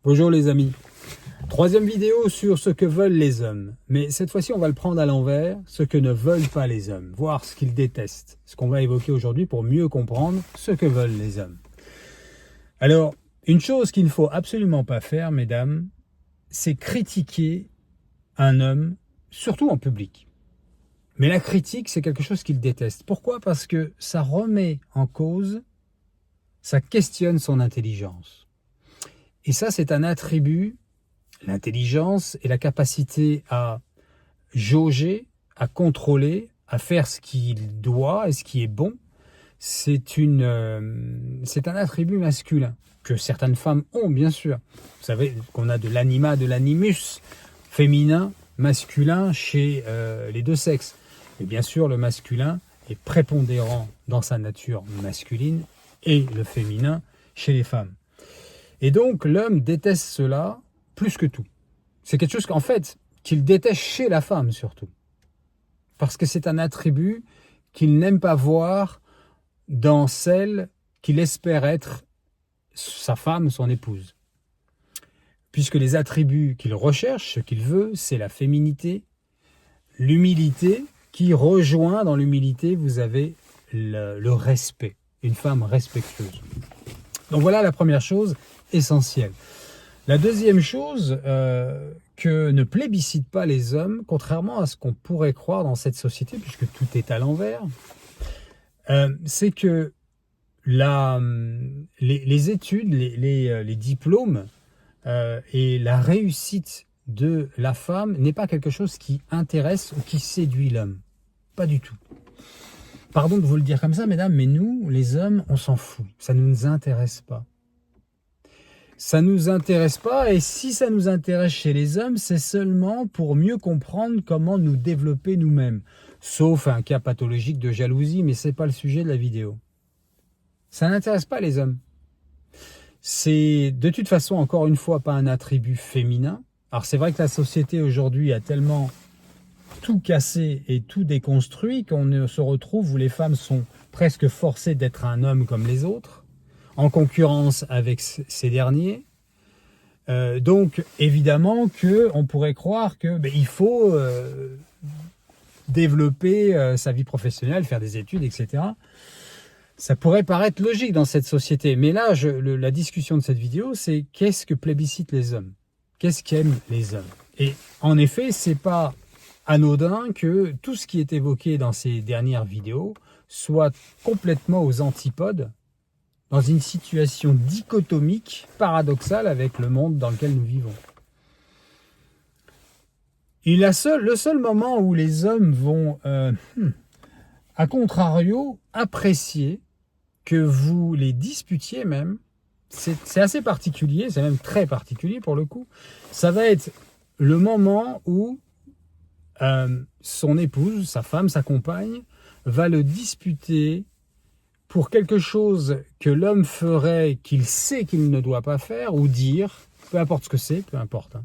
Bonjour les amis, troisième vidéo sur ce que veulent les hommes. Mais cette fois-ci, on va le prendre à l'envers, ce que ne veulent pas les hommes, voir ce qu'ils détestent. Ce qu'on va évoquer aujourd'hui pour mieux comprendre ce que veulent les hommes. Alors, une chose qu'il ne faut absolument pas faire, mesdames, c'est critiquer un homme, surtout en public. Mais la critique, c'est quelque chose qu'ils détestent. Pourquoi? Parce que ça remet en cause, ça questionne son intelligence. Et ça, c'est un attribut, l'intelligence et la capacité à jauger, à contrôler, à faire ce qu'il doit et ce qui est bon. C'est un attribut masculin que certaines femmes ont, bien sûr. Vous savez qu'on a de l'anima, de l'animus féminin, masculin chez les deux sexes. Et bien sûr, le masculin est prépondérant dans sa nature masculine et le féminin chez les femmes. Et donc, l'homme déteste cela plus que tout. C'est quelque chose qu'en fait, qu'il déteste chez la femme surtout. Parce que c'est un attribut qu'il n'aime pas voir dans celle qu'il espère être sa femme, son épouse. Puisque les attributs qu'il recherche, ce qu'il veut, c'est la féminité, l'humilité, qui rejoint dans l'humilité, vous avez le respect, une femme respectueuse. Donc voilà la première chose essentielle. La deuxième chose que ne plébiscitent pas les hommes, contrairement à ce qu'on pourrait croire dans cette société, puisque tout est à l'envers, c'est que les études, les diplômes et la réussite de la femme n'est pas quelque chose qui intéresse ou qui séduit l'homme. Pas du tout. Pardon de vous le dire comme ça, mesdames, mais nous, les hommes, on s'en fout. Ça ne nous intéresse pas. Ça ne nous intéresse pas, et si ça nous intéresse chez les hommes, c'est seulement pour mieux comprendre comment nous développer nous-mêmes. Sauf un cas pathologique de jalousie, mais ce n'est pas le sujet de la vidéo. Ça n'intéresse pas les hommes. C'est de toute façon, encore une fois, pas un attribut féminin. Alors c'est vrai que la société aujourd'hui a tellement tout cassé et tout déconstruit qu'on se retrouve où les femmes sont presque forcées d'être un homme comme les autres, en concurrence avec ces derniers. Donc évidemment qu'on pourrait croire que il faut développer sa vie professionnelle, faire des études, etc. Ça pourrait paraître logique dans cette société, mais là, la discussion de cette vidéo, c'est qu'est-ce que plébiscitent les hommes? Qu'est-ce qu'aiment les hommes? Et en effet, c'est pas anodin que tout ce qui est évoqué dans ces dernières vidéos soit complètement aux antipodes, dans une situation dichotomique, paradoxale avec le monde dans lequel nous vivons. Et le seul moment où les hommes vont, à contrario, apprécier que vous les disputiez même, c'est assez particulier, c'est même très particulier pour le coup, ça va être le moment où son épouse, sa femme, sa compagne, va le disputer pour quelque chose que l'homme ferait, qu'il sait qu'il ne doit pas faire, ou dire, peu importe ce que c'est, peu importe.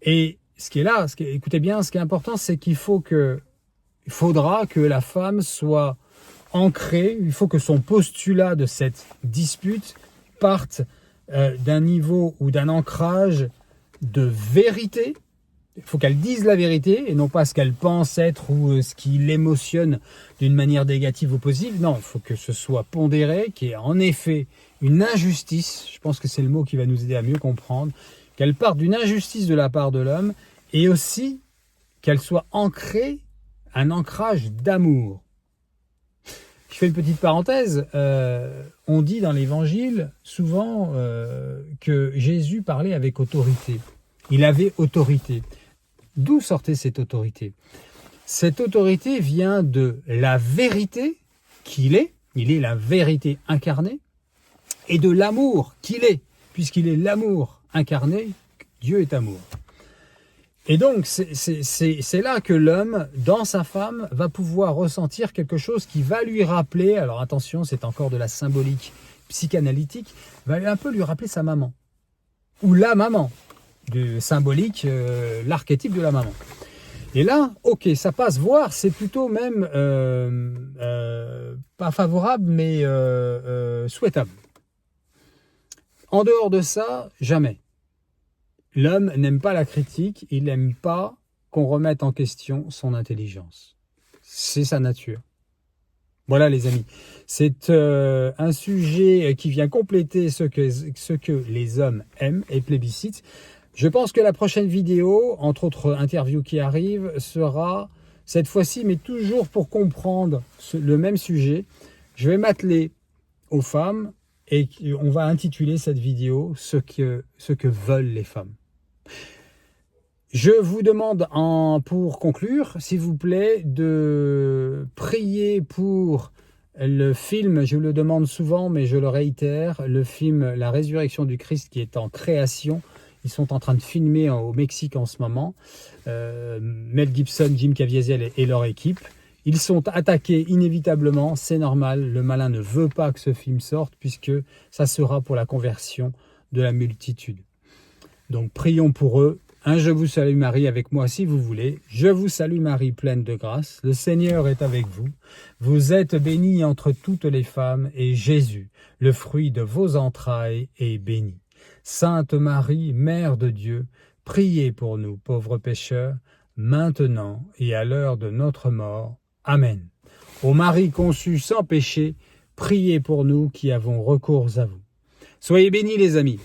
Et ce qui est là, écoutez bien, ce qui est important, c'est il faudra que la femme soit ancrée, il faut que son postulat de cette dispute parte d'un niveau ou d'un ancrage de vérité. Il faut qu'elle dise la vérité et non pas ce qu'elle pense être ou ce qui l'émotionne d'une manière négative ou positive. Non, il faut que ce soit pondéré, qu'il y ait en effet une injustice. Je pense que c'est le mot qui va nous aider à mieux comprendre. Qu'elle parte d'une injustice de la part de l'homme et aussi qu'elle soit ancrée, un ancrage d'amour. Je fais une petite parenthèse. On dit dans l'Évangile souvent que Jésus parlait avec autorité. Il avait autorité. D'où sortait cette autorité? Cette autorité vient de la vérité qu'il est, il est la vérité incarnée, et de l'amour qu'il est, puisqu'il est l'amour incarné, Dieu est amour. Et donc, c'est là que l'homme, dans sa femme, va pouvoir ressentir quelque chose qui va lui rappeler, alors attention, c'est encore de la symbolique psychanalytique, va un peu lui rappeler sa maman, ou la maman. De symbolique, l'archétype de la maman. Et là, ok, ça passe, voire c'est plutôt même pas favorable, mais souhaitable. En dehors de ça, jamais. L'homme n'aime pas la critique, il n'aime pas qu'on remette en question son intelligence. C'est sa nature. Voilà les amis, c'est un sujet qui vient compléter ce que les hommes aiment et plébiscitent. Je pense que la prochaine vidéo, entre autres interviews qui arrivent, sera cette fois-ci, mais toujours pour comprendre le même sujet. Je vais m'atteler aux femmes et on va intituler cette vidéo « Ce que veulent les femmes ». Je vous demande, pour conclure, s'il vous plaît, de prier pour le film, je le demande souvent, mais je le réitère, le film « La résurrection du Christ » qui est en création. Ils sont en train de filmer au Mexique en ce moment. Mel Gibson, Jim Caviezel et leur équipe. Ils sont attaqués inévitablement, c'est normal. Le malin ne veut pas que ce film sorte puisque ça sera pour la conversion de la multitude. Donc prions pour eux. Un je vous salue Marie avec moi si vous voulez. Je vous salue Marie pleine de grâce. Le Seigneur est avec vous. Vous êtes bénie entre toutes les femmes et Jésus, le fruit de vos entrailles, est béni. Sainte Marie, Mère de Dieu, priez pour nous pauvres pécheurs, maintenant et à l'heure de notre mort. Amen. Ô Marie conçue sans péché, priez pour nous qui avons recours à vous. Soyez bénis les amis.